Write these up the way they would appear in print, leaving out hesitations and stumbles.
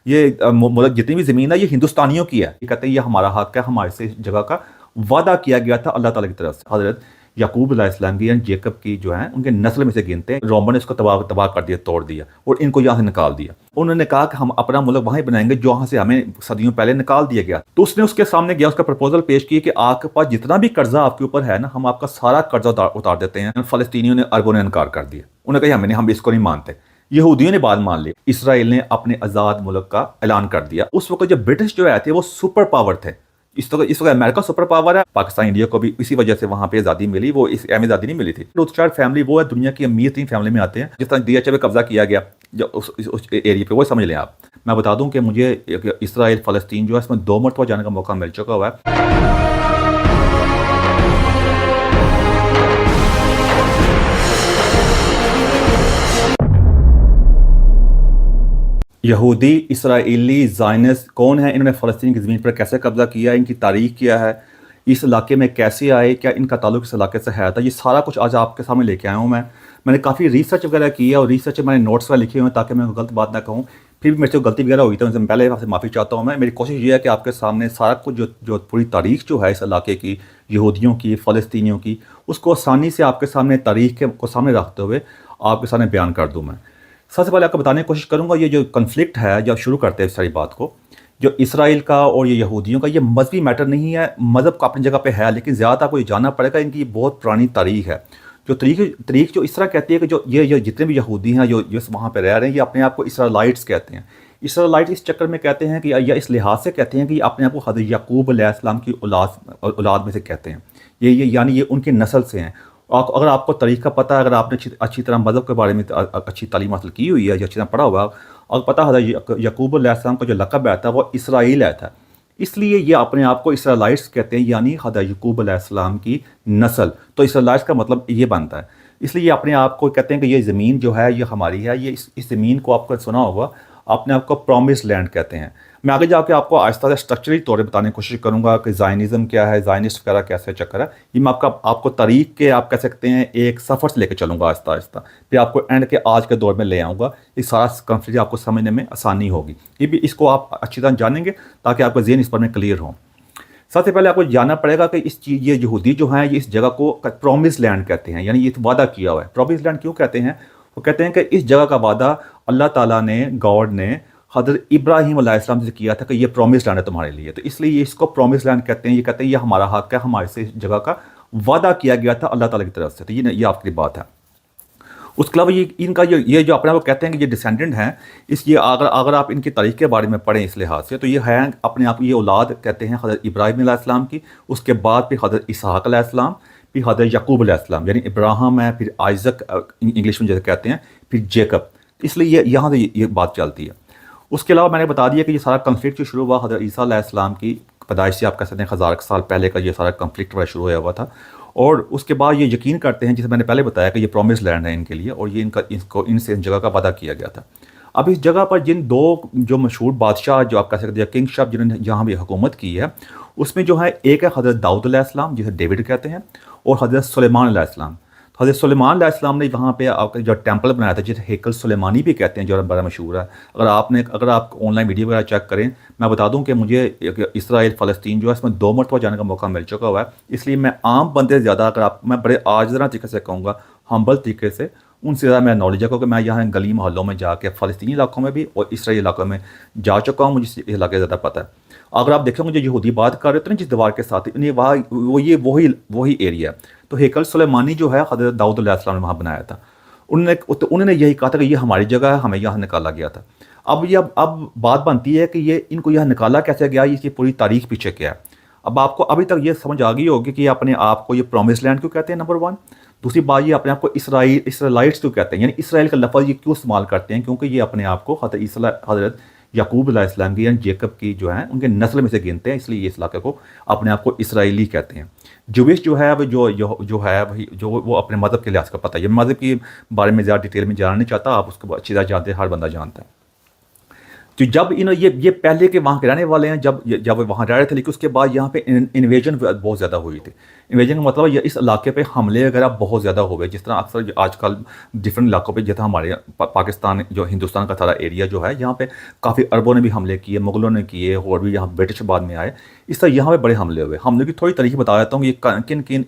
ये मतलब जितनी भी ज़मीन है ये हिंदुस्तानियों की है। ये कहते हैं ये हमारा हक है, हमारे से इस जगह का वादा किया गया था अल्लाह ताला की तरफ से। हज़रत याकूब अलैहिस्सलाम की यानी जेकब की जो है उनके नस्ल में से गिनते हैं। रोमन ने इसको तबाह तबाह कर दिया, तोड़ दिया और इनको यहाँ से निकाल दिया। उन्होंने कहा कि हम अपना मुल्क वहीं बनाएंगे जहाँ से हमें सदियों पहले निकाल दिया गया। तो उसने उसके सामने गया, उसका प्रपोजल पेश किया कि आपके पास जितना भी कर्जा आपके ऊपर है ना, हम आपका सारा कर्जा उतार देते हैं। फ़लस्तीनियों ने, अरबों ने इनकार कर दिया। उन्होंने कहा हम इसको नहीं मानते। यहूदियों ने बात मान ली। इसराइल ने अपने आज़ाद मुल्क का ऐलान कर दिया। उस वक्त जो ब्रिटिश जो थे वो सुपर पावर थे। इस वक्त अमेरिका सुपर पावर है। पाकिस्तान, इंडिया को भी इसी वजह से वहाँ पे आज़ादी मिली। वो इस आज़ादी नहीं मिली थी। रोथस्चाइल्ड फैमिली वो है दुनिया की अमीर तीन फैमिली में आते हैं। जिस तरह DHA पे कब्जा किया गया जो उस एरिया पे, वो समझ लें आप। मैं बता दूं कि मुझे इसराइल फ़लस्तीन जो है इसमें 2 मरतबा जाने का मौका मिल चुका हुआ है। यहूदी, इसराइली, ज़ायनिस्ट कौन है? इन्होंने फ़लस्तीन की ज़मीन पर कैसे कब्ज़ा किया? इनकी तारीख़ क्या है? इस इलाके में कैसे आए? क्या इनका ताल्लुक इस इलाके से है? तो ये सारा कुछ आज आपके सामने लेके आया हूँ मैं। मैंने काफ़ी रिसर्च वगैरह की है और रिसर्च में मैंने नोट्स वगैरह लिखे हुए हैं ताकि मैं गलत बात ना कहूँ। फिर भी मेरे से गलती वगैरह हुई तो उनसे पहले आपसे माफ़ी चाहता हूँ मैं। मेरी कोशिश ये है कि आपके सामने सारा कुछ जो पूरी तारीख़ जो है इस इलाके की, यहूदियों की, फ़लस्तीनियों की, उसको आसानी से आपके सामने तारीख़ को सामने रखते हुए आपके सामने बयान कर दूँ मैं। सबसे पहले आपको बताने की कोशिश करूँगा ये जो कन्फ्लिक्ट है, जब शुरू करते हैं इस सारी बात को, जो इसराइल का और ये यहूदियों का, ये मजहबी मैटर नहीं है। मज़हब का अपनी जगह पे है, लेकिन ज़्यादा आपको ये जानना पड़ेगा इनकी बहुत पुरानी तारीख़ है। जो तरीक़ जो इस तरह कहती है कि जो ये जितने भी यहूदी हैं जो वहाँ पे रह रहे हैं, ये अपने आप को इसराइलाइट्स कहते हैं। इसराइलाइट इस चक्कर में कहते हैं कि या इस लिहाज से कहते हैं कि अपने आप को हज़रत याकूब अलैहिस्सलाम की औलाद में से कहते हैं। ये यानी ये उनकी नस्ल से हैं। अगर आपको तरीका पता है, अगर आपने अच्छी तरह मज़हब के बारे में अच्छी तालीम हासिल की हुई है या अच्छी तरह पढ़ा हुआ है, और पता है याकूब अलैहिस्सलाम का जो लक़ब आया था वो इसराइल आया था, इसलिए ये अपने आप को इसराइलाइट्स कहते हैं, यानी हज़रत याकूब अलैहिस्सलाम की नस्ल। तो इसराइलाइट्स का मतलब ये बनता है। इसलिए ये अपने आप को कहते हैं कि ये ज़मीन जो है ये हमारी है। ये इस ज़मीन को आपको सुना होगा, अपने आप को प्रॉमिस लैंड कहते हैं। मैं आगे जाके आपको आहिस्ता से स्ट्रक्चरली तौर पर बताने की कोशिश करूँगा कि ज़ायनिज़्म क्या है, ज़ायनिस्ट वगैरह कैसे चक्कर है। ये मैं आपको तारीख़ के, आप कह सकते हैं, एक सफ़र से लेकर चलूँगा आहिस्ता आहिस्ता, फिर आपको एंड के आज के दौर में ले आऊँगा। ये सारा कॉन्फ्लिक्ट आपको समझने में आसानी होगी। ये भी इसको आप अच्छी तरह जानेंगे ताकि आपका ज़हन इस पर में क्लियर हो। सबसे पहले आपको जानना पड़ेगा कि ये यहूदी जो हैं ये इस जगह को प्रॉमिस लैंड कहते हैं, यानी ये वादा किया हुआ है। प्रॉमिस लैंड क्यों कहते हैं? वो कहते हैं कि इस जगह का वादा अल्लाह ताला ने, गॉड ने हज़रत इब्राहीम अलैहिस्सलाम से किया था कि ये प्रॉमिस लैंड है तुम्हारे लिए। तो इसलिए इसको प्रॉमिस लैंड कहते हैं। ये कहते हैं ये हमारा हक है, हमारे से इस जगह का वादा किया गया था अल्लाह ताला की तरफ से। तो ये आपकी बात है। उसके अलावा इनका ये जो अपने आप कहते हैं कि ये डिसेंडेंट हैं, ये अगर आप इनकी तारीख़ के बारे में पढ़ें इस लिहाज से, तो ये हैं अपने आप, ये औलाद कहते हैं हज़रत इब्राहीम अलैहिस्सलाम की। उसके बाद फिर हज़रत इसहाक़ अलैहिस्सलाम, फिर हज़रत याकूब अलैहिस्सलाम, यानी इब्राहिम है, फिर आइज़क इंग्लिश में जैसे कहते हैं, फिर जेकब। इसलिए यहाँ से ये बात चलती है। उसके अलावा मैंने बता दिया कि ये सारा कन्फ्लिक्ट जो शुरू हुआ हज़रत ईसा अलैहिस्सलाम की पैदाइश से, आप कह सकते हैं 1000 साल पहले का ये सारा कन्फ्लिक्ट शुरू होया हुआ था। और उसके बाद ये यकीन करते हैं, जिसे मैंने पहले बताया, कि ये प्रॉमिस लैंड है इनके लिए और ये इनसे इस जगह का वादा किया गया था। अब इस जगह पर जिन दो जो मशहूर बादशाह, जो आप कह सकते हैं किंगशिप, जिन्होंने यहाँ भी हुकूमत की है, उसमें जो है एक है हज़रत दाऊद अलैहिस्सलाम, जिसे डेविड कहते हैं, और हज़रत सुलेमान अलैहिस्सलाम। तो हज़रत सुलेमान अलैहिस्सलाम ने वहाँ पे आपका जो टेम्पल बनाया था, जिसे हैकल सुलेमानी भी कहते हैं, जो बड़ा मशहूर है। अगर आप ऑनलाइन वीडियो वगैरह चेक करें, मैं बता दूं कि मुझे इसराइल फ़लस्तीन जो है इसमें 2 मरतबा जाने का मौका मिल चुका हुआ है। इसलिए मैं आम बंदे से ज़्यादा, मैं बड़े आजिज़ाना तरीके से कहूँगा, हम्बल तरीके से, उनसे ज़्यादा मेरा नॉलेज है, क्योंकि मैं यहाँ गली मोहल्लों में जाके फ़लस्तीनी इलाकों में भी और इसराइली इलाकों में जा चुका हूँ। मुझे इस इलाके ज़्यादा पता है। अगर आप देखेंगे जो यहूदी बात कर रहे थे ना जिस दीवार के साथ, उन्हें वही एरिया है। तो हैकल सुलेमानी जो है हज़रत दाऊद अलैहिस्सलाम ने वहाँ बनाया था। उन्होंने यही कहा था कि ये हमारी जगह है, हमें यहाँ निकाला गया था। अब बात बनती है कि ये इनको यहाँ निकाला कैसे गया, इसकी पूरी तारीख पीछे क्या है। अब आपको अभी तक ये समझ आ गई होगी कि अपने आप को ये प्रॉमिस लैंड क्यों कहते हैं, नंबर 1। दूसरी बात, ये अपने आप को इसराइलाइट्स क्यों कहते हैं, यानी इसराइल का लफ्ज़ ये क्यों इस्तेमाल करते हैं, क्योंकि ये अपने आप को हज़रत याकूब अलैहिस्सलाम की यानी जेकब की जो है उनके नस्ल में से गिनते हैं, इसलिए इस इलाके को अपने आप को इसराइली कहते हैं। जूविश जो है वो जो है वही जो वो अपने मज़हब के लिहाज का पता है। ये मज़हब के बारे में ज़्यादा डिटेल में जानना नहीं चाहता, आप उसको अच्छी तरह जानते हैं, हर बंदा जानता है। तो जब ये पहले के वहाँ के रहने वाले हैं, जब वो वहाँ रह रहे थे, लेकिन उसके बाद यहाँ पे इन्वेजन बहुत ज़्यादा हुई थी। इन्वेजन का मतलब ये इस इलाके पे हमले वगैरह बहुत ज़्यादा हो गए, जिस तरह अक्सर आजकल डिफरेंट इलाकों पे, जैसे हमारे पाकिस्तान जो हिंदुस्तान का सारा एरिया जो है, यहाँ पे काफ़ी अरबों ने भी हमले किए, मुगलों ने किए, और भी यहाँ ब्रिटिश बाद में आए। इस तरह यहाँ पे बड़े हमले हुए। हमले की थोड़ी तरीके बता देता हूँ, ये किन किन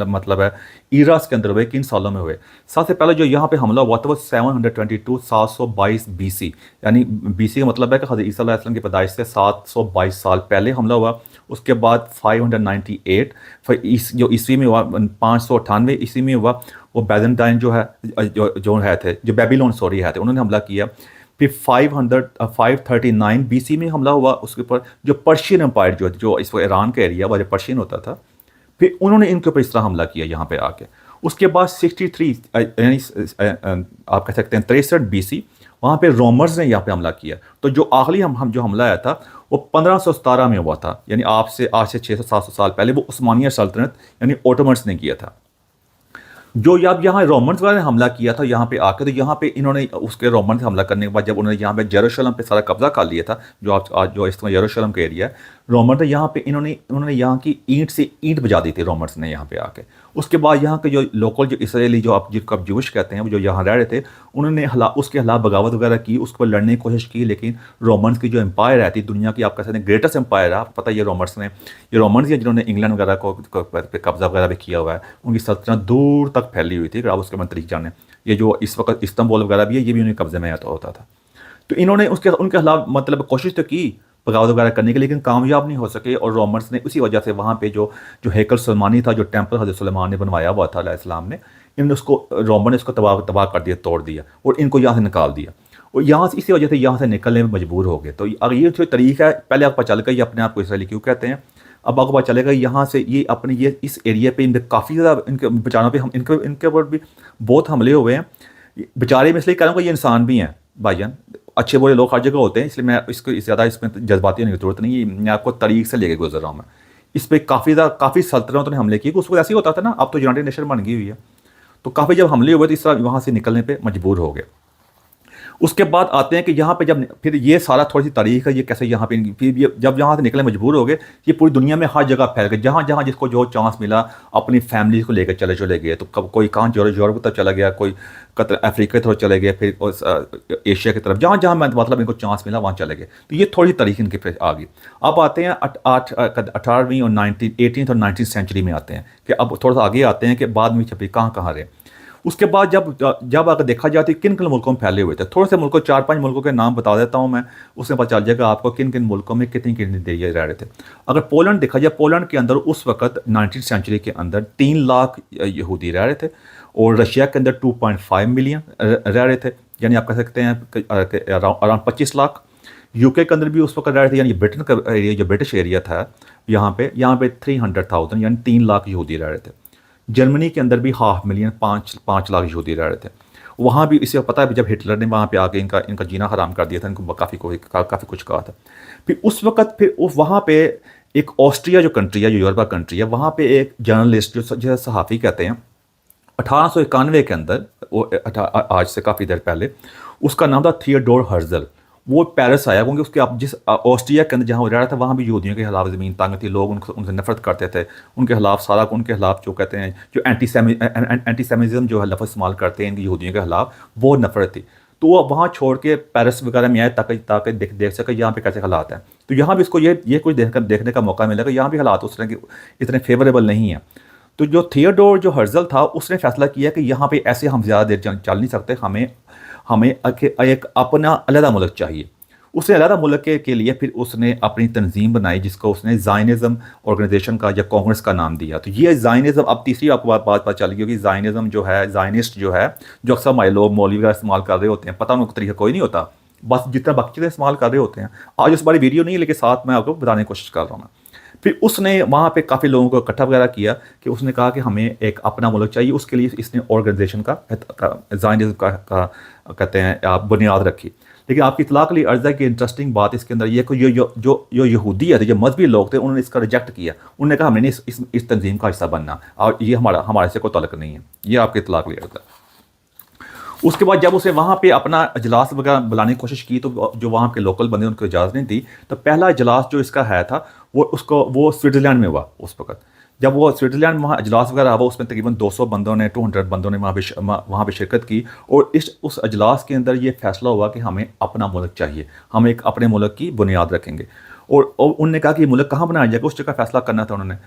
मतलब है ईरास के अंदर हुए, किन सालों में हुए। सबसे पहले जो यहाँ पे हमला हुआ था वो 722 722 BC, यानी BC का मतलब है कि हज़रत ईसा अलैहिस्सलाम की पैदाइश से 722 साल पहले हमला हुआ। उसके बाद 598 फिर जो ईस्वी में हुआ, 598 ईस्वी में हुआ, वो बैजेंटाइन जो है, जो है थे, जो बेबीलोन सॉरी है थे, उन्होंने हमला किया। फिर 539 BC में हमला हुआ उसके ऊपर, जो पर्शियन एम्पायर जो इस वक्त ईरान का एरिया वो जो पर्शियन होता था, फिर उन्होंने इनके ऊपर इस तरह हमला किया यहाँ पे आके। उसके बाद 63 यानी आप कह सकते हैं 63 BC, वहाँ पे रोमर्स ने यहाँ पे हमला किया। तो जो आखिरी हम जो हमला आया था वो 1517 में हुआ था, यानी आज से 600-700 साल पहले, वो उस्मानिया सल्तनत यानी ओटोमन्स ने किया था। जो अब यहाँ रोमन्स वाले ने हमला किया था यहाँ पे आकर, तो यहाँ पे इन्होंने उसके रोमन से हमला करने के बाद जब उन्होंने यहाँ पे यरूशलेम पे सारा कब्जा कर लिया था, जो आज जो इस समय यरूशलेम का एरिया है, रोमन ने यहाँ पे उन्होंने यहाँ की ईंट से ईंट बजा दी थी रोमन्स ने यहाँ पे आके। उसके बाद यहाँ के जो लोकल जो इसराइली जो आप जिनको आप जूश कहते हैं, जो यहाँ रह रहे थे, उन्होंने उसके खिलाफ बगावत वगैरह की, उसके ऊपर लड़ने की कोशिश की, लेकिन रोमन्स की जो एम्पायर है थी, दुनिया की आप कह सकते हैं ग्रेटेस्ट एम्पायर है, आपको पता है ये रोमन्स ही जिन्होंने इंग्लैंड वगैरह को कब्जा वगैरह भी किया हुआ है। उनकी सल्तनत दूर तक फैली हुई थी, अगर आप उसके बाद तरीक जाने, ये जो इस वक्त इस्तांबुल वगैरह भी है, ये भी उन्हें कब्जे में होता था। तो इन्होंने उनके खिलाफ मतलब कोशिश तो की बगावत वगैरह करने की, लेकिन कामयाब नहीं हो सके, और रोमन्स ने उसी वजह से वहाँ पे जो हैकल सुलेमानी था, जो टेम्पल हज़रत सुलेमान ने बनवाया हुआ था अलैहिस्सलाम ने, इन्होंने उसको रोमन ने उसको तबाह कर दिया, तोड़ दिया, और इनको यहाँ से निकाल दिया, और यहाँ से इसी वजह से यहाँ से निकलने में मजबूर हो गए। तो अगर ये जो तरीका है, पहले आपको पता चल गया ये अपने आप को इसराइली क्यों कहते हैं, अब आपको पता चलेगा यहाँ से ये अपने ये इस एरिया पे इनके काफ़ी ज़्यादा इनके बेचारों पे हम इनके ऊपर भी बहुत हमले हुए हैं। बेचारे में इसलिए कह रहा हूँ कि ये इंसान भी हैं भाईजान, अच्छे बुरे लोग हर जगह होते हैं, इसलिए मैं इसको ज़्यादा इसमें जज्बाती होने की जरूरत नहीं है, मैं आपको तरीक से लेके गुजर रहा हूँ। मैं इस पर काफ़ी सल्तनतों ने हमले किए, उस वक्त ऐसे ही होता था ना, अब तो यूनाइटेड नेशन बन गई हुई है, तो काफ़ी जब हमले हुए तो इस तरह वहाँ से निकलने पर मजबूर हो गए। उसके बाद आते हैं कि यहाँ पे जब फिर ये सारा थोड़ी सी तारीख है, ये कैसे यहाँ पे फिर ये जब यहाँ से निकले मजबूर हो गए, ये पूरी दुनिया में हर जगह फैल गए, जहाँ जहाँ जिसको जो चांस मिला अपनी फैमिली को लेकर चले गए। तो कब कोई कहाँ यूरोप की तरफ चला गया, कोई कतर अफ्रीका की तरफ चले गए, फिर एशिया की तरफ, जहाँ जहाँ मतलब इनको चांस मिला वहाँ चले गए। तो ये थोड़ी तारीख इनके फिर आ गई। अब आते हैं 18वीं और 18th और 19th सेंचुरी में आते हैं, कि अब थोड़ा सा आगे आते हैं कि बाद में छपी कहाँ रहे। उसके बाद जब अगर देखा जाए तो किन किन मुल्कों में फैले हुए थे, थोड़े से मुल्कों 4-5 मुल्कों के नाम बता देता हूँ मैं, उसमें पता चल जाएगा आपको किन किन मुल्कों में कितनी कितनी देर रह रहे थे। अगर पोलैंड देखा जाए, पोलैंड के अंदर उस वक्त 19th सेंचुरी के अंदर 3 लाख यहूदी रह रहे थे, और रशिया के अंदर 2.5 मिलियन रह रहे थे, यानी आप कह सकते हैं अराउंड 25 लाख। यूके के अंदर भी उस वक्त रह रहे थे, यानी ब्रिटेन का एरिया जो ब्रिटिश एरिया था, यहाँ पे 300,000 यानी 3 लाख यहूदी रह रहे थे। जर्मनी के अंदर भी 500,000 5 लाख यहूदी रह रहे थे। वहाँ भी इसे पता है जब हिटलर ने वहाँ पे आके इनका जीना हराम कर दिया था, इनको काफ़ी कुछ कहा था। फिर उस वक्त वहाँ पे एक ऑस्ट्रिया जो कंट्री है, जो यूरोप का कंट्री है, वहाँ पे एक जर्नलिस्ट जो सहाफ़ी कहते हैं, 1891 के अंदर, वो आज से काफ़ी देर पहले, उसका नाम था थियोडोर हर्जल। वो पेरिस आया क्योंकि उसके जिस ऑस्ट्रिया के अंदर जहाँ वो रह रहा था, वहाँ भी यहूदियों के खिलाफ ज़मीन तंग थी, लोग उनसे नफरत करते थे, उनके खिलाफ जो कहते हैं जो एंटीसेमिज़म जो है लफ्ज़ इस्तेमाल करते हैं इनकी यहूदियों के खिलाफ, वो नफरत थी। तो वो वहाँ छोड़ के पेरिस वगैरह में आए ताकि देख सके यहाँ पे कैसे हालात हैं। तो यहाँ भी इसको ये कुछ देखने का मौका मिला कि यहाँ भी हालात उस तरह के इतने फेवरेबल नहीं हैं। तो जो थियोडोर जो हर्जल था, उसने फैसला किया कि यहाँ पे ऐसे हम ज़्यादा देर चल नहीं सकते, हमें एक अपना अलहदा मुल्क चाहिए। उसने अलहदा मुल्क के लिए फिर उसने अपनी तंजीम बनाई, जिसको उसने ज़ायनिज़म ऑर्गेनाइजेशन का या कांग्रेस का नाम दिया। तो ये ज़ायनिज़म, अब तीसरी आपको बात पता चल गई कि ज़ायनिज़म जो है, ज़ायनिस्ट जो है, जो अक्सर हमारे लोग मौलवी वगैरह इस्तेमाल कर रहे होते हैं, पता उनका तरीका कोई नहीं होता, बस जितना बाकी इस्तेमाल कर रहे होते हैं। आज उस बारी वीडियो नहीं है, लेकिन साथ मैं आपको बताने की कोशिश कर रहा हूँ मैं। फिर उसने वहाँ पे काफ़ी लोगों को इकट्ठा वगैरह किया कि उसने कहा कि हमें एक अपना मुल्क चाहिए। उसके लिए इसने ऑर्गेनाइजेशन का ज़ायनिज़्म का कहते हैं बुनियाद रखी। लेकिन आपकी इतला के लिए अर्ज़ है कि इंटरेस्टिंग बात इसके अंदर ये कि जो यहूदी है, जो मजहबी लोग थे, उन्होंने इसका रिजेक्ट किया। उन्होंने कहा हमें नहीं इस तंजीम का हिस्सा बनना, और ये हमारे से कोई तल्लुक़ नहीं है। ये आपकी इतला के लिए अर्ज़ है। उसके बाद जब उसने वहाँ पे अपना इजलास वगैरह बुलाने की कोशिश की तो जो वहाँ के लोकल बंदे उनको इजाज़त नहीं दी। तो पहला इजलास जो इसका है था वो स्विट्ज़रलैंड में हुआ उस वक़्त। जब वो स्विट्ज़रलैंड में वहाँ इजलास वगैरह हुआ उसमें तकरीबन 200 बंदों ने 200 बंदों ने वहाँ पे शिरकत की और उस इजलास के अंदर ये फैसला हुआ कि हमें अपना मुल्क चाहिए, हम एक अपने मुल्क की बुनियाद रखेंगे। और उन्होंने कहा कि ये मुल्क कहाँ बनाया जाएगा, उस जगह फैसला करना था उन्होंने।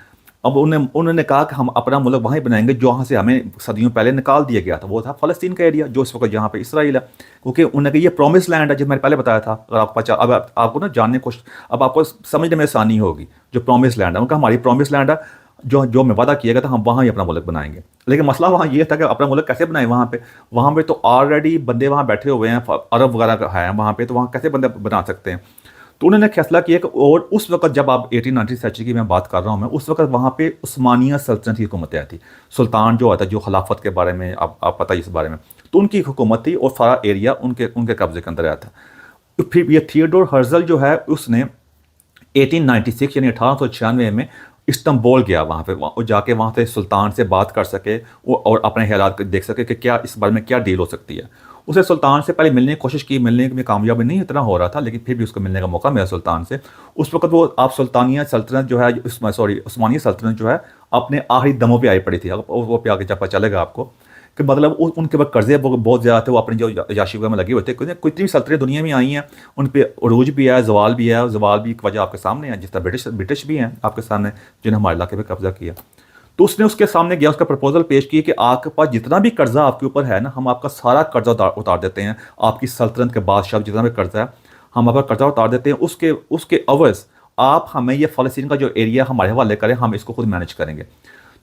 अब उन्होंने कहा कि हम अपना मुल्क वहीं बनाएंगे जहाँ से हमें सदियों पहले निकाल दिया गया था, वो था फ़लस्तीन का एरिया जो इस वक्त यहाँ पे इसराइल है। क्योंकि उन्होंने कहा ये प्रॉमिस लैंड है, जो मैंने पहले बताया था। अगर आपको अब आपको ना जानने को अब आपको समझने में आसानी होगी। जो प्रॉमिस लैंड है उनका हमारी प्रॉमिस लैंड है, जो जो हमें वादा किया गया था हम वहाँ ही अपना मुल्क बनाएंगे। लेकिन मसला वहाँ ये था कि अपना मुल्क कैसे बनाए वहाँ पे तो ऑलरेडी बंदे वहाँ बैठे हुए हैं, अरब वगैरह है वहाँ पे, तो वहाँ कैसे बंदे बना सकते हैं। तो उन्होंने फैसला किया कि और उस वक्त जब आप 1890 सेंचुरी की मैं बात कर रहा हूँ मैं, उस वक्त वहाँ पे उस्मानिया सल्तनत की हुकूमतें थी। सुल्तान जो आता जो खिलाफत के बारे में आप पता ही इस बारे में, तो उनकी हुकूमत थी और सारा एरिया उनके उनके कब्जे के अंदर आया था। तो फिर ये थियोडोर हर्जल जो है उसने 1896 यानी 1896 में इस्तांबुल गया वहाँ पे, और जाके वहाँ से सुल्तान से बात कर सके और अपने हालात देख सके कि क्या इस बारे में क्या डील हो सकती है। उसे सुल्तान से पहले मिलने की कोशिश की, मिलने में कामयाबी नहीं इतना हो रहा था, लेकिन फिर भी उसको मिलने का मौका मिला सुल्तान से। उस वक्त वो आप सुल्तानिया सल्तनत जो है उस्मानिया सल्तनत जो है अपने आखिरी दमों पे आई पड़ी थी। वो पे आगे जब पता चलेगा आपको कि मतलब उनके पास कर्जे बहुत ज़्यादा थे, वो अपनी जो याशी वगैरह में लगे हुए थे। कोई इतनी सल्तनतें दुनिया में आई हैं, उन पर अरूज भी है, जवाल भी है। जवाल भी एक वजह आपके सामने है, जिस तरह ब्रिटिश भी हैं आपके सामने जिन्हें हमारे इलाके पर कब्जा किया। तो उसने उसके सामने गया, उसका प्रपोजल पेश किया कि आपके पास जितना भी कर्जा आपके ऊपर है ना, हम आपका सारा कर्जा उतार देते हैं। आपकी सल्तनत के बादशाह जितना भी कर्जा है हम आपका कर्जा उतार देते हैं। उसके उसके अवज़ आप हमें ये फ़लस्तीन का जो एरिया हमारे हवाले करें, हम इसको खुद मैनेज करेंगे।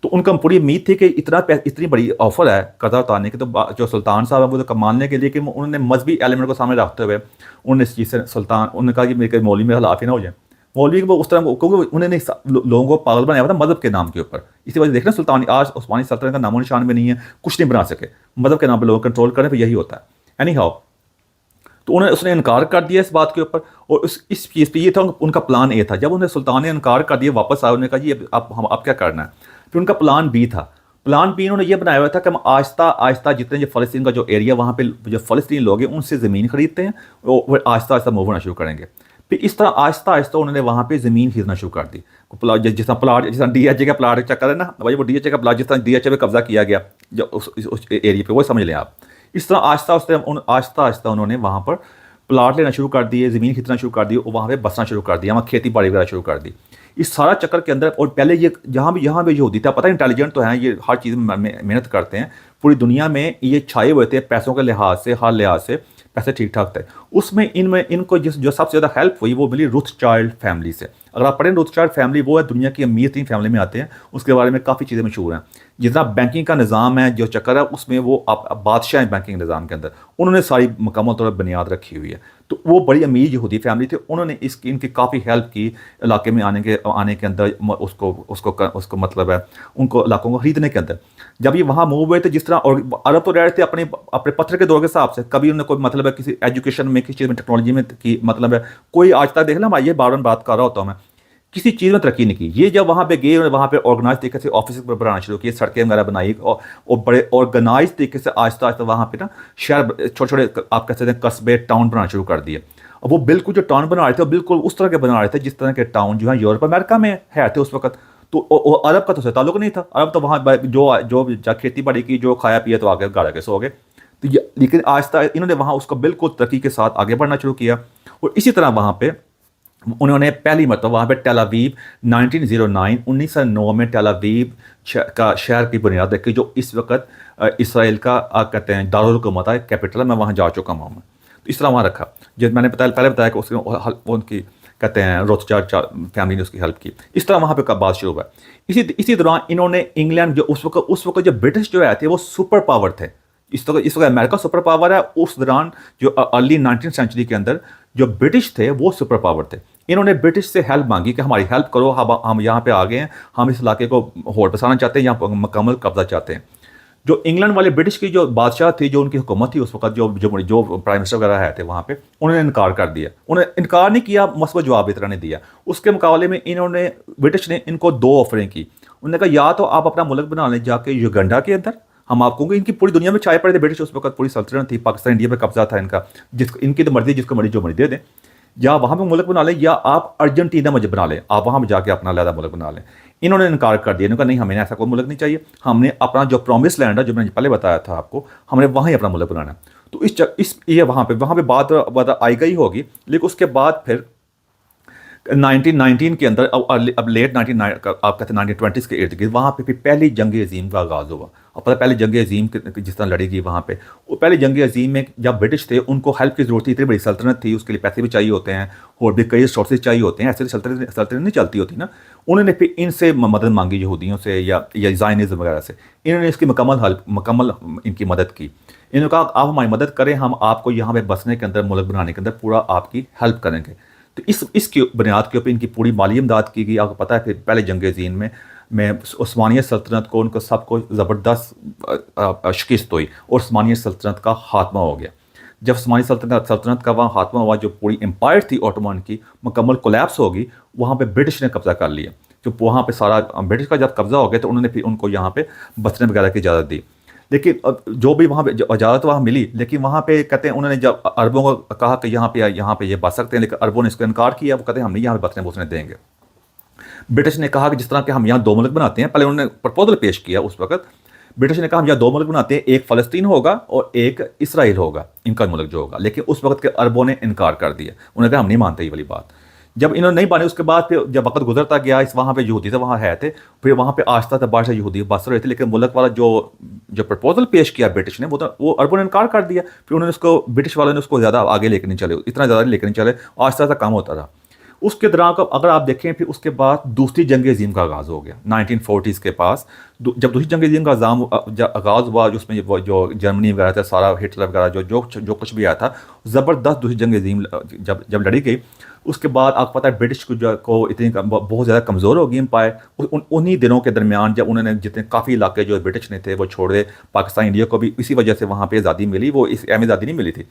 तो उनका पूरी उम्मीद थी कि इतनी बड़ी ऑफर है कर्जा उतारने की, तो जो सुल्तान साहब है वो तो मानने के लिए कि उन्होंने मजहबी एलिमेंट को सामने रखते हुए उन्होंने इस चीज़ से सुल्तान उन्होंने कहा कि मेरे मौलवी में खिलाफ ही ना हो जाए। मौलवी वो उस तरह क्योंकि उन्होंने लोगों को पागल बनाया हुआ था मज़हब के नाम के ऊपर। इसी वजह से देखना सुल्तान आज उस्मानी सल्तनत का नामो निशान भी नहीं है, कुछ नहीं बना सके। मज़हब के नाम पर लोग कंट्रोल करें तो यही होता है। एनी हाउ, तो उसने इनकार कर दिया इस बात के ऊपर। और इस चीज़ पे ये था उनका प्लान ए था। जब उन्हें सुल्तान ने इनकार कर दिया, वापस आए, उन्होंने कहा जी अब क्या करना है। फिर उनका प्लान बी था। प्लान बी उन्होंने ये बनाया हुआ था कि हम आहिस्ता आहिस्ता जितने जो फ़लस्तीन का जो एरिया वहाँ पे जो फ़लस्तीनी लोग हैं उनसे ज़मीन खरीदते हैं और आहिस्ता आहिस्ता मूव होना शुरू करेंगे। फिर इस तरह आहिस्ता आहिस्ता उन्होंने वहाँ पे ज़मीन खरीदना शुरू कर दी। जिस तरह प्लाट, जिस तरह DHA का प्लाट चक्कर है ना भाई, वो DHA का प्लाट जिस तरह DHA पे कब्जा किया गया जो उस एरिया पे, वो समझ लें आप। इस तरह आहिस्ता आहिस्ता उन्होंने वहाँ पर प्लाट लेना शुरू कर दिए, ज़मीन खरीदना शुरू कर दी और वहाँ पे बसना शुरू कर दिया, वहाँ खेती बाड़ी वगैरह शुरू कर दी। इस सारा चक्कर के अंदर, और पहले ये यहाँ भी यहूदी था, पता है इंटेलिजेंट तो हैं, ये हर चीज़ में मेहनत करते हैं। पूरी दुनिया में ये छाए हुए थे पैसों के लिहाज से, हर लिहाज से पैसे ठीक ठाक थे। उसमें इनको जो सबसे ज़्यादा हेल्प हुई वो मिली रोथस्चाइल्ड फैमिली से। अगर आप पढ़ें रोथस्चाइल्ड फैमिली वो है दुनिया की अमीर तीन फैमिली में आते हैं, उसके बारे में काफ़ी चीज़ें मशहूर हैं। जितना बैंकिंग का निज़ाम है जो चक्कर है उसमें वो आप बादशाह हैं बैंकिंग निज़ाम के अंदर, उन्होंने सारी मुकम्मल तौर पर बुनियाद रखी हुई है। तो वो बड़ी अमीर यहूदी फैमिली थी, उन्होंने इनकी काफ़ी हेल्प की इलाके में आने के अंदर, उसको मतलब है उनको इलाकों को खरीदने के अंदर। जब ये वहाँ मूव हुए थे, जिस तरह और अरब तो रह रहे थे अपने पत्थर के दौर के हिसाब से, कभी उन्होंने कोई मतलब है किसी एजुकेशन में, किसी चीज़ में, टेक्नोलॉजी में की मतलब है कोई आज तक देख ला, ये बार बात कर रहा होता हूँ मैं, किसी चीज़ में तरक्की नहीं की। ये जब वहाँ पे गए और वहाँ पे ऑर्गेनाइज तरीके से ऑफिस बनाना शुरू किए, सड़कें वगैरह बनाई और बड़े ऑर्गेनाइज तरीके से आहिस्ता आहिस्ता वहाँ पे ना शहर, छोटे छोटे आप कह सकते हैं कस्बे, टाउन बनाना शुरू कर दिए। और वो बिल्कुल जो टाउन बना रहे थे बिल्कुल उस तरह के बना रहे थे जिस तरह के टाउन जो है यूरोप अमेरिका में है थे उस वक्त। तो अरब का तो ताल्लुक नहीं था। अरब तो वहाँ जो खेती बाड़ी की, जो खाया पिया तो आगे गाड़ा के सो गए। तो लेकिन आहिस्ता इन्होंने वहाँ उसको बिल्कुल तरक्की के साथ आगे बढ़ना शुरू किया। और इसी तरह वहाँ पे उन्होंने पहली मतलब वहाँ पे टेल अवीव 1909 में टेल अवीव का शहर की बुनियाद रखी, जो इस वक्त इसराइल का कहते हैं दारुल हुकूमत है, कैपिटल है। मैं वहाँ जा चुका हूँ। तो इस तरह वहाँ रखा, जब मैंने पहले बताया कि उसकी उनकी कहते हैं रोथस्चाइल्ड फैमिली ने उसकी हेल्प की। इस तरह वहाँ पे बात शुरू हुआ। इसी दौरान इन्होंने इंग्लैंड जो उस वक्त जो ब्रिटिश जो आए थे वो सुपर पावर थे। इस वक्त अमेरिका सुपर पावर है। उस दौरान जो अर्ली 19th सेंचुरी के अंदर जो ब्रिटिश थे वो सुपर पावर थे। इन्होंने ब्रिटिश से हेल्प मांगी कि हमारी हेल्प करो, हम यहाँ पे आ गए हैं, हम इस इलाके को होड़ बसाना चाहते हैं, यहाँ पर मुकम्मल कब्जा चाहते हैं। जो इंग्लैंड वाले ब्रिटिश की जो बादशाह थी, जो उनकी हुकूमत थी उस वक्त, जो प्राइम मिनिस्टर वगैरह है थे वहाँ पे, उन्होंने इनकार कर दिया। उन्होंने इनकार नहीं किया, मसबत जवाब इस तरह ने दिया। उसके मुकाबले में ब्रिटिश ने इनको दो ऑफरें की। उन्होंने कहा या तो आप अपना मुल्क बना लें जाके युगांडा के अंदर, हम आपको इनकी पूरी दुनिया में छाए पड़े थे ब्रिटिश, उस वक्त पूरी सल्तनत थी, पाकिस्तान इंडिया पे कब्जा था इनका, जिस इनकी तो मर्जी, जिसको मर्जी जो मर्जी दे दें, या वहाँ पे मुल्क बना लें या आप अर्जेंटीना में बना लें, आप वहाँ पर जाके अपना अलग मुल्क बना लें। इन्होंने इनकार कर दिया, इन्होंने कहा नहीं, हमें ऐसा कोई मुल्क नहीं चाहिए, हमने अपना जो प्रॉमिस लैंड है जो मैंने पहले बताया था आपको, हमने वहाँ ही अपना मुल्क बनाना है। तो इस ये वहाँ पे बात आई गई होगी, लेकिन उसके बाद फिर 1919 के अंदर अब लेट 19 आप कहते हैं 1920s के इर्द गिर्द वहाँ पे फिर पहली जंग अजीम का आगाज़ हुआ। अब पता पहली जंग अजीम जिस तरह लड़ी गई वहाँ पे, वो पहली जंग अजीम में जब ब्रिटिश थे उनको हेल्प की ज़रूरत थी, इतनी बड़ी सल्तनत थी, उसके लिए पैसे भी चाहिए होते हैं और भी कई रिसोर्सेज चाहिए होते हैं, ऐसे सल्तनत नहीं चलती होती ना। उन्होंने फिर इनसे मदद मांगी यहूदियों से या ज़ायनिज़्म वगैरह से, इन्होंने इसकी मुकम्मल इनकी मदद की। इन्होंने कहा आप हमारी मदद करें, हम आपको यहाँ पे बसने के अंदर, मुल्क बनाने के अंदर पूरा आपकी हेल्प करेंगे। तो इसकी बुनियाद के ऊपर इनकी पूरी माली इमदाद की गई। आपको पता है फिर पहले जंग अज़ीम में उस्मानिया सल्तनत को, उनको सबको ज़बरदस्त शिकस्त हुई और उस्मानिया सल्तनत का खात्मा हो गया। जब उस्मानी सल्तनत का वहाँ खात्मा हुआ, जो पूरी एम्पायर थी ऑटोमन की मुकम्मल कोलैप्स होगी, वहाँ पे ब्रिटिश ने कब्ज़ा कर लिया। जो वहाँ पे सारा ब्रिटिश का जब कब्ज़ा हो गया तो उन्होंने फिर उनको यहाँ पे बसने वगैरह की इजाज़त दी। लेकिन जो भी वहाँ पे इजाज़त वहाँ मिली, लेकिन वहाँ पे कहते हैं उन्होंने जब अरबों को कहा कि यहाँ पे ये बस सकते हैं, लेकिन अरबों ने इसको इनकार किया। वो कहते हैं हम नहीं यहाँ पे बसने देंगे। ब्रिटिश ने कहा कि जिस तरह के हम यहाँ दो मुल्क बनाते हैं, पहले उन्होंने प्रपोजल पेश किया उस वक्त, ब्रिटिश ने कहा हम यहाँ दो मुल्क बनाते हैं, एक फ़लस्तीन होगा और एक इसराइल होगा, इनका मुल्क जो होगा। लेकिन उस वक्त के अरबों ने इनकार कर दिया, उन्होंने कहा हम नहीं मानते ये वाली बात। जब इन्होंने नहीं मानी, उसके बाद फिर जब वक्त गुजरता गया, इस वहाँ पे यहूदी तो वहाँ है थे, फिर वहाँ पे आस्ता था बादशाह यहूदी बस रहे थे, लेकिन मुल्क वाला जो प्रपोजल पेश किया ब्रिटिश ने, वो अरबों ने इनकार कर दिया। फिर उन्होंने उसको, ब्रिटिश वालों ने उसको ज़्यादा आगे लेकर नहीं चले, इतना ज़्यादा लेकर नहीं चले, आस्ता आस्ता काम होता रहा। उसके दौरान अगर आप देखें, फिर उसके बाद दूसरी जंग अज़ीम का आगाज़ हो गया 1940s के पास। जब दूसरी जंग अज़ीम का आगाज़ हुआ, जिसमें जो जर्मनी वगैरह था, सारा हिटलर वगैरह जो कुछ भी आया था, ज़बरदस्त दूसरी जंग अज़ीम जब लड़ी गई, उसके बाद आपको पता है ब्रिटिश को इतनी बहुत ज़्यादा कमज़ोर हो गई एम्पायर। उन्हीं दिनों के दरमियान जब उन्होंने जितने काफ़ी इलाके जो ब्रिटिश ने थे वो छोड़ दे, पाकिस्तान इंडिया को भी इसी वजह से वहाँ पे आज़ादी मिली, वो इस अहम आज़ादी नहीं मिली थी,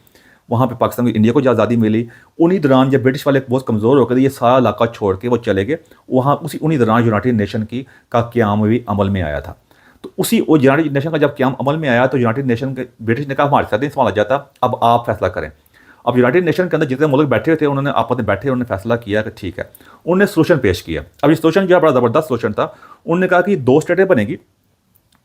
वहाँ पे पाकिस्तान इंडिया को जो आज़ादी मिली। उन्हीं दौरान जब ब्रिटिश वाले बहुत कमज़ोर होकर ये सारा इलाका छोड़ के वो चले गए, वहाँ उन्हीं दौरान यूनाइटेड नेशन का क़याम भी अमल में आया था। तो वो यूनाइटेड नेशन का जब क़याम अमल में आया तो यूनाइटेड नेशन के ब्रिटिश ने कहा हमारे साथ नहीं संभाला जाता, अब आप फैसला करें। अब यूनाइटेड नेशन के अंदर जितने मुल्क बैठे थे, उन्होंने आपस में बैठे, उन्होंने फैसला किया कि ठीक है, उन्होंने सोल्यूशन पेश किया। अब ये सोल्यूशन जो है बड़ा ज़बरदस्त सोल्यूशन था। उन्होंने कहा कि दो स्टेटें बनेगी,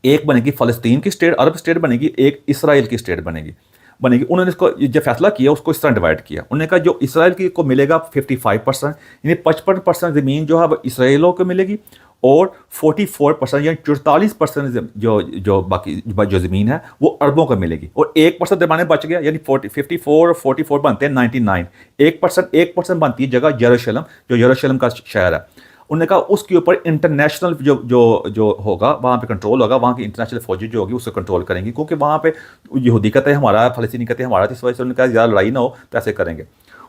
एक बनेगी फ़लस्तीन की स्टेट, अरब स्टेट बनेगी, एक इसराइल की स्टेट बनेगी। उन्होंने इसको जो फैसला किया उसको इस तरह डिवाइड किया। उन्होंने कहा जो इसराइल की को मिलेगा 55%, यानी 55% ज़मीन जो है वो इसराइलों को मिलेगी, और 44% यानी 44% जो बाकी जो ज़मीन है वो अरबों को मिलेगी, और 1% दरमियान बच गया, यानी 54 और 44 बनते हैं 99। 1% बनती है जगह यरूशलेम, जो यरूशलेम का शहर है। उन्होंने कहा उसके ऊपर इंटरनेशनल जो होगा वहाँ पे कंट्रोल होगा, वहाँ की इंटरनेशनल फौजी जो होगी उसको कंट्रोल करेंगी, क्योंकि वहाँ पे यहूदी कहते हैं हमारा, फ़लस्तीनी कहते हैं हमारा, तो इस वजह से उन्होंने कहा ज़्यादा लड़ाई ना हो तो ऐसे करेंगे।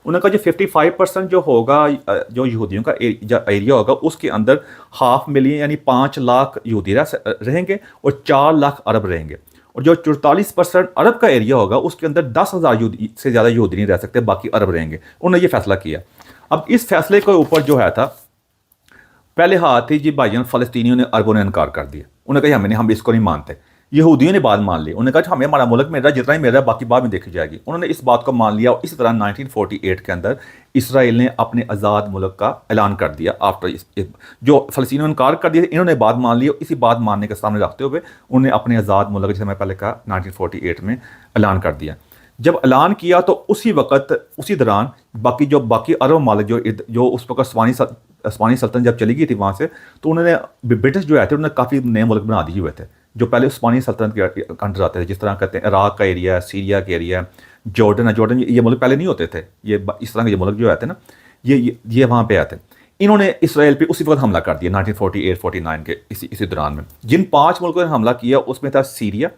उन्होंने कहा जो 55% जो होगा, जो यहूदियों का एरिया होगा, उसके अंदर 500,000 मिलियन यानी 5 लाख यहूदी रहेंगे और 4 लाख अरब रहेंगे, और जो 44% अरब का एरिया होगा उसके अंदर 10,000 से ज़्यादा यहूदी नहीं रह सकते, बाकी अरब रहेंगे। उन्होंने ये फैसला किया। अब इस फैसले के ऊपर जो है था, पहले हाथ ही जी भाइयों फ़लस्तीनियों ने, अरबों ने इनकार कर दिया। उन्होंने कहा हम इसको नहीं मानते। यहूदियों ने बात मान ली, उन्होंने कहा हमें हमारा मुल्क मिल रहा है, जितना ही मिल रहा है बाकी बाद में देखी जाएगी। उन्होंने इस बात को मान लिया, और इस तरह 1948 के अंदर इसराइल ने अपने आज़ाद मुल्क का ऐलान कर दिया। आफ्टर जो फ़लस्तीनियों ने इनकार कर दिया, इन्होंने बात मान ली, और इसी बात मानने के सामने रखते हुए उन्होंने अपने आज़ाद मुल्क, जैसे मैं पहले कहा, 1948 में ऐलान कर दिया। जब ऐलान किया तो उसी दौरान बाकी अरब ममालिक जो उस वक्त उस्मानी सल्तनत जब चली गई थी वहाँ से, तो उन्होंने ब्रिटिश जो है थे उन्होंने काफ़ी नए मुल्क बना दिए हुए थे जो पहले उस्मानी सल्तनत के अंडर आते थे, जिस तरह कहते हैं इराक़ का एरिया है, सीरिया का एरिया है, जॉर्डन है। जॉर्डन ये मुल्क पहले नहीं होते थे, ये इस तरह के मुल्क जो आते ना, ये वहाँ पे आते। इन्होंने इसराइल पे उसी वक्त हमला कर दिया 1948-49 के इसी दौरान में। जिन 5 मुल्कों ने हमला किया उसमें था सीरिया,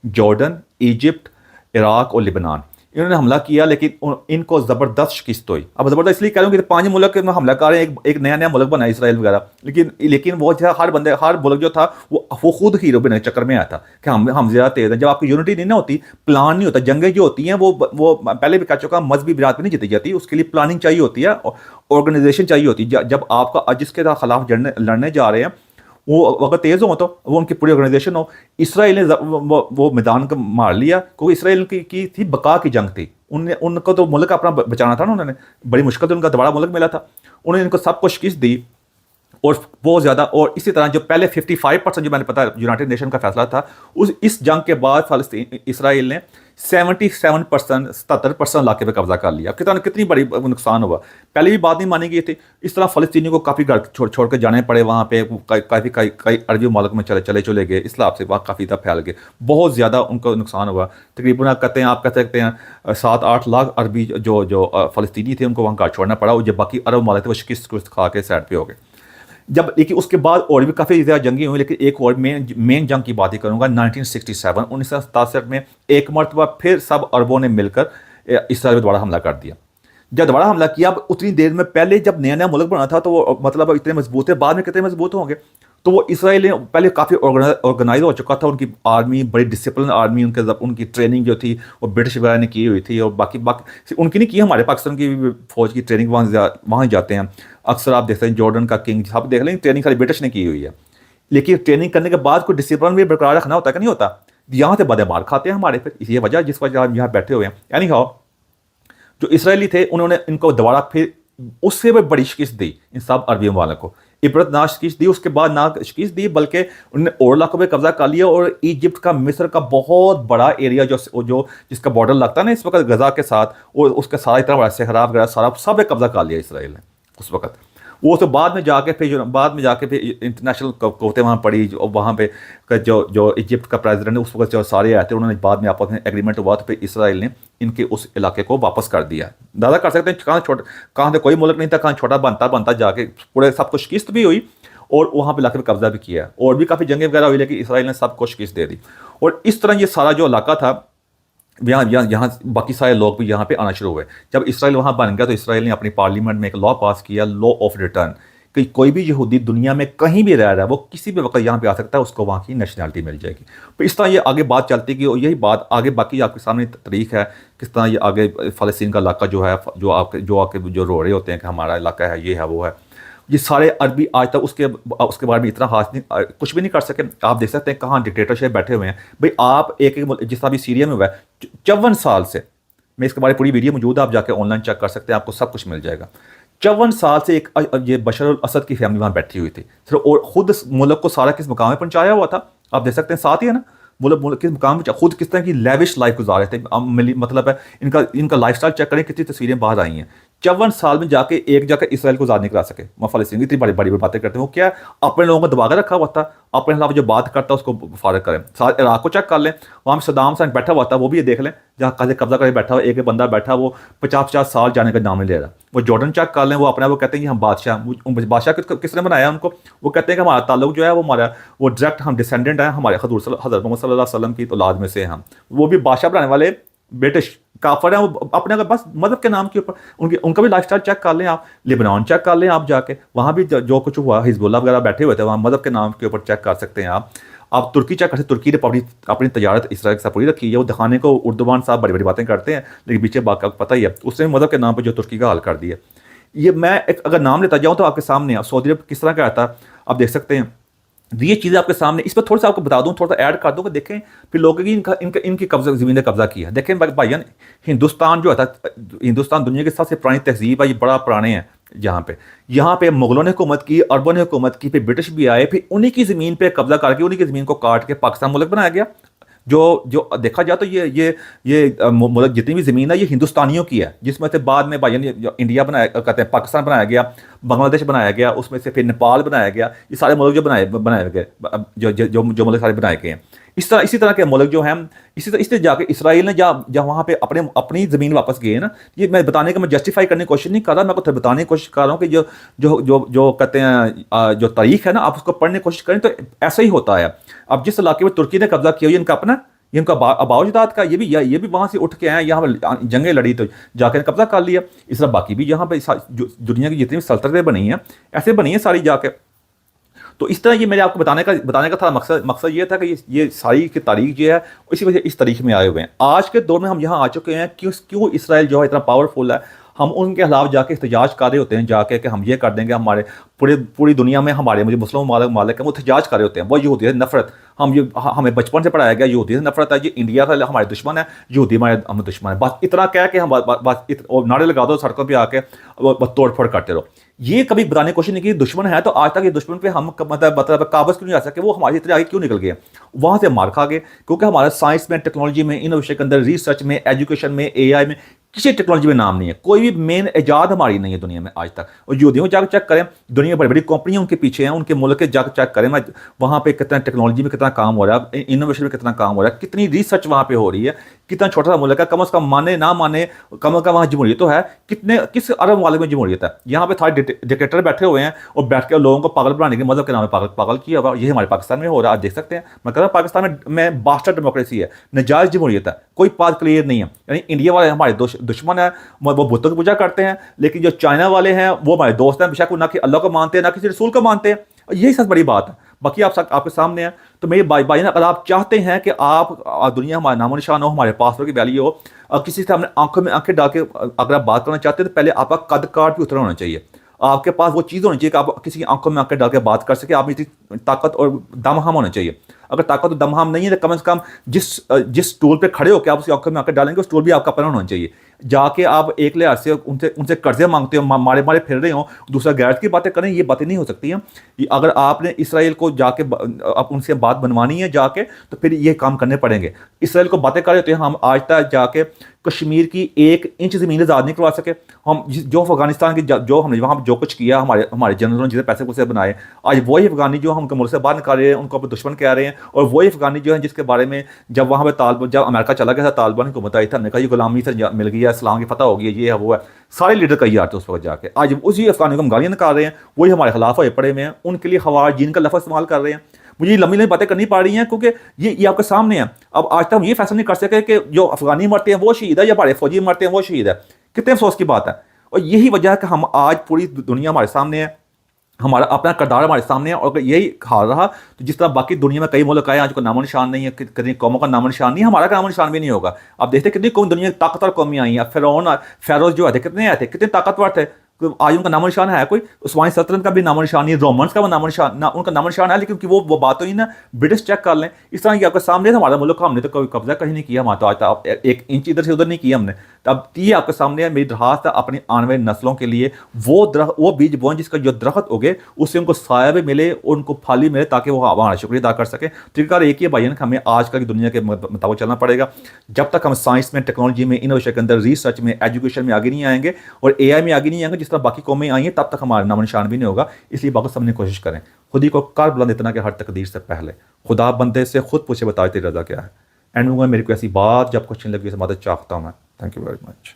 जॉर्डन, इजिप्ट, इराक़ और लिबनान। इन्होंने हमला किया, लेकिन इनको ज़बरदस्त शिकस्त हुई। अब ज़बरदस्त इसलिए कह रहा हूँ कि 5 मुल्क में हमला कर रहे हैं, एक नया मुल्क बना इसराइल वगैरह, लेकिन वो जो हर मुल्क जो था वो खुद हीरो बनने के चक्कर में आया था कि हम ज़्यादा तेज़ हैं। जब आपकी यूनिटी नहीं ना होती, प्लान नहीं होता, जंगें जो होती हैं वो पहले भी कह चुका, मजहबी बिरात में नहीं जीती जाती, उसके लिए प्लानिंग चाहिए होती है, ऑर्गेनाइजेशन चाहिए होती है। जब आपका जिसके खिलाफ लड़ने जा रहे हैं वो अगर तेज़ हो तो वो उनकी पूरी ऑर्गेनाइजेशन हो। इसराइल ने वो मैदान को मार लिया, क्योंकि इसराइल की थी बका की जंग थी। उनको तो मुल्क अपना बचाना था ना, उन्होंने बड़ी मुश्किल से उनका दोबारा मुल्क मिला था, उन्होंने इनको सब कुछ शिकस्त दी और बहुत ज़्यादा। और इसी तरह जो पहले 55% जो मैंने पता यूनाइटेड नेशन का फैसला था, इस जंग के बाद फ़लस्तीन इसराइल ने 77% 77% इलाके पे कब्जा कर लिया। कितनी बड़ी नुकसान हुआ। पहले भी बात नहीं मानी गई थी। इस तरह फ़लस्तीनियों को काफ़ी घर छोड़ के जाने पड़े वहाँ पे, कई अरबी मुल्क में चले गए, इस हिसाब से वहाँ काफ़ी तक फैल गए, बहुत ज़्यादा उनको नुकसान हुआ। तकरीबन आप कह सकते हैं 7-8 लाख अरबी जो फ़लस्तीनी थे उनको वहाँ घर छोड़ना पड़ा, और जो बाकी अरब मुल्क थे वो शिकस्त खा के साइड पे हो गए। जब लेकिन उसके बाद और भी काफ़ी ज़्यादा जंगी हुई, लेकिन एक और मेन जंग की बात ही करूँगा 1967 1967 में एक मरतबा फिर सब अरबों ने मिलकर इसराइल पर दोबारा हमला कर दिया। जब दोबारा हमला किया, अब उतनी देर में पहले जब नया नया मुल्क बना था तो वो मतलब इतने मजबूत थे, बाद में कितने मजबूत होंगे। तो वो इसराइल पहले काफ़ी ऑर्गेनाइज हो चुका था, उनकी आर्मी बड़ी डिसिप्लिन आर्मी, उनकी ट्रेनिंग जो थी वो ब्रिटिश वगैरह ने की हुई थी, और बाकी उनकी नहीं की, हमारे पाकिस्तान की फ़ौज की ट्रेनिंग वहाँ जाते हैं अक्सर। आप देखते हैं जॉर्डन का किंग सब देख लें, ट्रेनिंग सारी ब्रिटिश ने की हुई है। लेकिन ट्रेनिंग करने के बाद कोई डिसिप्लिन भी बरकरार रखना होता है कि नहीं होता। यहाँ से बड़े मार खाते हैं हमारे फिर, इसी वजह जिस वजह हम यहाँ बैठे हुए हैं। यानी जो इसराइली थे उन्होंने इनको दोबारा फिर उससे भी बड़ी शिकस्त दी इन सब अरबी वालों को, इबरतनाक शिकस्त दी। उसके बाद ना शिकस्त दी बल्कि उन्होंने और इलाकों पे कब्जा कर लिया, और इजिप्ट का मिस्र का बहुत बड़ा एरिया जो जिसका बॉर्डर लगता है ना इस वक्त गजा के साथ, और उसका सारा इतना बड़ा सहरा वगैरह सारा सब पे कब्जा कर लिया इसराइल ने उस वक्त। वो तो बाद में जाके फिर इंटरनेशनल कोते वहाँ पड़ी, वहाँ पे जो इजिप्ट का प्रेसिडेंट है उस वक्त जो सारे आए थे, उन्होंने बाद में आपस में एग्रीमेंट हुआ, तो फिर इसराइल ने इनके उस इलाके को वापस कर दिया। दादा कर सकते हैं कहाँ से कोई मुल्क नहीं था, कहाँ छोटा बनता जाके पूरे सब कुछ शिकस्त भी हुई, और वहाँ पे इलाके पर कब्जा भी किया, और भी काफ़ी जंगें वगैरह हुई, लेकिन इसराइल ने सब कुछ शिकस्त दे दी। और इस तरह ये सारा जो इलाका था, यहाँ बाकी सारे लोग भी यहाँ पे आना शुरू हुए। जब इसराइल वहाँ बन गया तो इसराइल ने अपनी पार्लियामेंट में एक लॉ पास किया, लॉ ऑफ रिटर्न, कि कोई भी यहूदी दुनिया में कहीं भी रह रहा है वो किसी भी वक्त यहाँ पे आ सकता है, उसको वहाँ की नेशनलिटी मिल जाएगी। तो इस तरह ये आगे बात चलती कि यही बात आगे बाकी आपके सामने तारीख है, किस तरह ये आगे फ़लस्तीन का इलाका जो है, जो रो रहे होते हैं कि हमारा इलाका है, ये है वो है, ये सारे अरबी आज तक उसके बारे में इतना कुछ भी नहीं कर सके। आप देख सकते हैं कहाँ डिक्टेटरशिप बैठे हुए हैं भाई। आप एक जिस तरह भी सीरिया में हुआ है 54 साल से, मैं इसके बारे में पूरी वीडियो मौजूद है, आप जाके ऑनलाइन चेक कर सकते हैं, आपको सब कुछ मिल जाएगा। 54 साल से ये बशर अल असद की फैमिली वहाँ बैठी हुई थी सिर्फ, और खुद मुल्क को सारा किस मुकाम में पहुँचाया हुआ था। आप देख सकते हैं साथ ही है ना, मुल्क किस मुकाम में खुद किस तरह की लेविश लाइफ गुजार रहे थे। मतलब है इनका लाइफस्टाइल चेक करें, कितनी तस्वीरें बाहर आई हैं। 54 साल में जाके इसराइल को आज़ाद नहीं करा सके। वहाँ फ़लस्तीन इतनी बड़ी बड़ी बातें करते हैं, वो क्या अपने लोगों को दबा कर रखा हुआ था, अपने खिलाफ जो बात करता है उसको फारग करें। साथ इराक को चेक कर लें, वहाँ में सद्दाम हुसैन बैठा हुआ था, वो भी ये देख लें, जहाँ कब्जा करके बैठा हुआ एक बंदा बैठा, वो 50-50 साल जाने का नाम नहीं ले रहा। वो जॉर्डन चेक कर लें, वो अपना वो कहते हैं कि हम बादशाह किसने बनाया उनको, वो कहते हैं कि हमारा ताल्लुक जो है वो डायरेक्ट हम डिसेंडेंट हैं हमारे हज़रत मोहम्मद सल्लल्लाहु अलैहि वसल्लम की औलाद में से हम। वो भी बादशाह बनाने वाले ब्रिटिश काफर हैं, वो अपने का बस मदद के नाम के ऊपर उनका भी लाइफस्टाइल चेक कर लें आप, लेबनान चेक कर लें आप जाके, वहाँ भी जो कुछ हुआ हिजबुल्ला वगैरह बैठे हुए थे, वहाँ मदद के नाम के ऊपर चेक कर सकते हैं आप तुर्की चेक कर सकते। तुर्की ने अपनी तजारत इसराइल के साथ पूरी रखी है। वो दिखाने को उर्दुवान साहब बड़ी बड़ी बातें करते हैं, लेकिन पीछे बात का पता ही है, उसने मदद के नाम पर जो तुर्की का हाल कर दिया। ये मैं अगर नाम लेता जाऊँ तो आपके सामने सऊदी अरब किस तरह का आता आप देख सकते हैं। ये चीज़ें आपके सामने, इस पर थोड़ा सा आपको बता दूं, थोड़ा सा ऐड कर दूं कि देखें फिर लोगों की इनकी कब्जा ज़मीन ने कब्जा किया। देखें भाईजान, हिंदुस्तान जो था, हिंदुस्तान दुनिया की सबसे पुरानी तहजीब है, ये बड़ा पुराने हैं। यहाँ पे मुगलों ने हुकूमत की, अरबों ने हुकूमत की, फिर ब्रिटिश भी आए, फिर उन्हीं की ज़मीन पे कब्जा करके उन्हीं की ज़मीन को काट के पाकिस्तान मुल्क बनाया गया। जो देखा जाए तो ये मुल्क जितनी भी ज़मीन है ये हिंदुस्तानियों की है, जिसमें से बाद में भाई इंडिया बनाया, कहते हैं पाकिस्तान बनाया गया, बांग्लादेश बनाया गया, उसमें से फिर नेपाल बनाया गया। ये सारे मुल्क जो बनाए गए, जो मुल्क सारे बनाए गए हैं, इसी तरह के मुल्क जो हैं, इसलिए जाके इसराइल ने जहाँ वहाँ पे अपनी ज़मीन वापस गए ना, ये मैं बताने का, मैं जस्टिफाई करने की कोशिश नहीं कर रहा, मैं आपको बताने की कोशिश कर रहा हूँ कि जो कहते हैं जो तारीख है ना, आप उसको पढ़ने की कोशिश करें तो ऐसा ही होता है। अब जिस इलाके में तुर्की ने कब्जा किया, इनका अपना, इनका अबाउजदाद का, ये भी वहाँ से उठ के आए, यहाँ पर जंगें लड़ी तो जाकर कब्जा कर लिया। इस तरह बाकी भी यहाँ पे दुनिया की जितनी भी सल्तनतें बनी हैं ऐसे बनी हैं सारी जाके। तो इस तरह ये मेरे आपको बताने का था मकसद ये था कि ये सारी की तारीख जो है इसी वजह इस तारीख में आए हुए हैं। आज के दौर में हम यहाँ आ चुके हैं, क्यों इसराइल जो है इतना पावरफुल है। हम उनके खिलाफ जाके एहतजाज कर रहे होते हैं जाके कि हम ये कर देंगे, हमारे पूरी दुनिया में हमारे मुझे मुस्लिम मालिक हैं, वो एहतजाज कर रहे होते हैं। वो यहूदी से नफरत, हमें बचपन से पढ़ाया गया यहूदी से नफरत है, ये इंडिया का हमारे दुश्मन है, यहूदी हमारे दुश्मन है। बस इतना कह के हम और नारे लगा दो सड़कों पर आके, तोड़ फोड़ करते रहो। ये कभी बताने की कोशिश नहीं की दुश्मन है, तो आज तक ये दुश्मन पे हम मतलब काबज क्यों नहीं आ सके, वो हमारी इतने आगे क्यों निकल गए, वहाँ से मार खा गए। क्योंकि हमारा साइंस में, टेक्नोलॉजी में, इनोवेशन के अंदर, रिसर्च में, एजुकेशन में, एआई में, किसी टेक्नोलॉजी में नाम नहीं है। कोई भी मेन ईजाद हमारी नहीं है दुनिया में आज तक। और यहूदियों जाकर चेक करें, दुनिया में बड़ी बड़ी कंपनियां उनके पीछे हैं, उनके मुल्क के जाकर चेक करें वहाँ पे कितना टेक्नोलॉजी में कितना काम हो रहा है, इनोवेशन में कितना काम हो रहा है, कितनी रिसर्च वहाँ पे हो रही है, कितना छोटा सा मुल्क है। कम से कम माने ना माने, कम से कम वहाँ जमहूरियत तो है। किस अरब मालिक में जमहूरियत है? यहाँ पे सारे डिक्टेटर बैठे हुए हैं और बैठ के लोगों को पागल बनाने के मजहब के नाम पे पागल किया हुआ। ये हमारे पाकिस्तान में हो रहा है, आप देख सकते हैं। मैं कह रहा हूँ पाकिस्तान में बास्टर्ड डेमोक्रेसी है, नजायज जमहूरियत है, कोई बात क्लियर नहीं है। यानी इंडिया वाले हमारे दुश्मन है, वो बुतों की पूजा करते हैं, लेकिन जो चाइना वाले हैं वो हमारे दोस्त हैं, बेशक वो ना कि अल्लाह को मानते हैं ना किसी रसूल को मानते हैं। यही सबसे बड़ी बात है। बाकी आपके सामने है। तो मेरे भाई ना, अगर आप चाहते हैं कि आप दुनिया हमारा नामो निशान हो, हमारे पासवर्ड की वैल्यू हो, किसी से हमने आंखों में आंखें डाल के अगर आप बात करना चाहते हैं, तो पहले आपका कद काठ भी उतना होना चाहिए। आपके पास वो चीज़ होनी चाहिए कि आप किसी की आंखों में आंखें डाल के बात कर सके। आप में इतनी ताकत और दमहम होना चाहिए। अगर ताकत और दमहम नहीं है, तो कम से कम जिस स्टूल पे खड़े होकर आप उसकी आंखों में आंखें डालेंगे, उस स्टूल भी आपका अपना होना चाहिए। जाके आप एक लिहाज से उनसे कर्जे मांगते हो, मारे मारे फिर रहे हो, दूसरा गैरत की बातें करें, ये बातें नहीं हो सकती हैं। अगर आपने इसराइल को जाके आप उनसे बात बनवानी है जाके, तो फिर ये काम करने पड़ेंगे। इसराइल को बातें कर रहे होते हैं, हम आज तक जाके कश्मीर की 1 इंच ज़मीन आज़ाद नहीं करवा सके। हम जो अफगानिस्तान की जो हमने वहाँ जो कुछ किया, हमारे जनरलों ने जितने पैसे पुसे बनाए, आज वही अफगानी जो हमको मुल्क से बाहर निकाल रहे हैं, उनको अपने दुश्मन कह रहे हैं। और वही अफगानी जो है जिसके बारे में जब वहाँ पे जब अमेरिका चला गया था, तालिबान हुकूमत आई था, हमने कहा ये गुलामी से मिल गई है, इस्लाम की फतह हो गई है, ये है वो है, सारे लीडर कही जाते उस वक्त जाके। आज उसी अफगानी को हम गालियाँ निकाल रहे हैं, वही हमारे खिलाफ होए पड़े में हैं, उनके लिए खवारीजीन का लफ्ज़ इस्तेमाल कर रहे हैं। मुझे लंबी लंबी बातें करनी पड़ रही हैं क्योंकि ये आपके सामने है। अब आज तक हम ये फैसला नहीं कर सके कि जो अफगानी मरते हैं वो शहीद है या हमारे फौजी मरते हैं वो शहीद है। कितने अफसोस की बात है। और यही वजह है कि हम आज पूरी दुनिया हमारे सामने है, हमारा अपना किरदार हमारे सामने है। और अगर यही हाल रहा तो जिस तरह बाकी दुनिया में कई मुल्क आए आज को नामो निशान नहीं है, कितनी कौमों का नामो निशान नहीं है, हमारा का नामो निशान भी नहीं होगा। आप देखते कितनी कौन दुनिया की ताकतवर कौमें आई हैं। फेरोज जो आते कितने आए थे, कितने ताकतवर थे, आज उनका नामो निशान है? कोई उस्मानी सल्तनत का भी नामो निशान नहीं है, रोमन्स का वो नामो निशान उनका नामो निशान है, लेकिन वो बात तो ही ना। ब्रिटिश चेक कर लें, इस तरह की आपके सामने हमारा मुल्क का हमने तो कभी कब्जा कहीं नहीं किया, हमारा तो आज तक 1 इंच इधर से उधर नहीं किया हमने। तब ये आपके सामने है। मेरी दरख्वास्त है अपनी आने वाली नस्लों के लिए, वो बीज बोएं जिसका जो दरख्त उगे उससे उनको साया भी मिले, उनको फल भी मिले, ताकि वो हमारा शुक्रिया अदा कर सके। तरीका एक ही है भाई, हमें आजकल की दुनिया के मुताबिक चलना पड़ेगा। जब तक हम साइंस में, टेक्नोलॉजी में, इनोवेशन के अंदर, रिसर्च में, एजुकेशन में आगे नहीं आएंगे और एआई में आगे नहीं आएंगे जिस तरह बाकी कौमें आई हैं, तब तक हमारा नामो निशान भी नहीं होगा। इसलिए बाकी सबने कोशिश करें, खुद ही को कर बुलंद इतना कि हर तकदीर से पहले खुदा बंदे से खुद पूछे, बता तेरी रजा क्या है। एंड में मेरे को ऐसी बात जब क्वेश्चन लगी, इस मदद चाहता हूँ मैं। Thank you very much.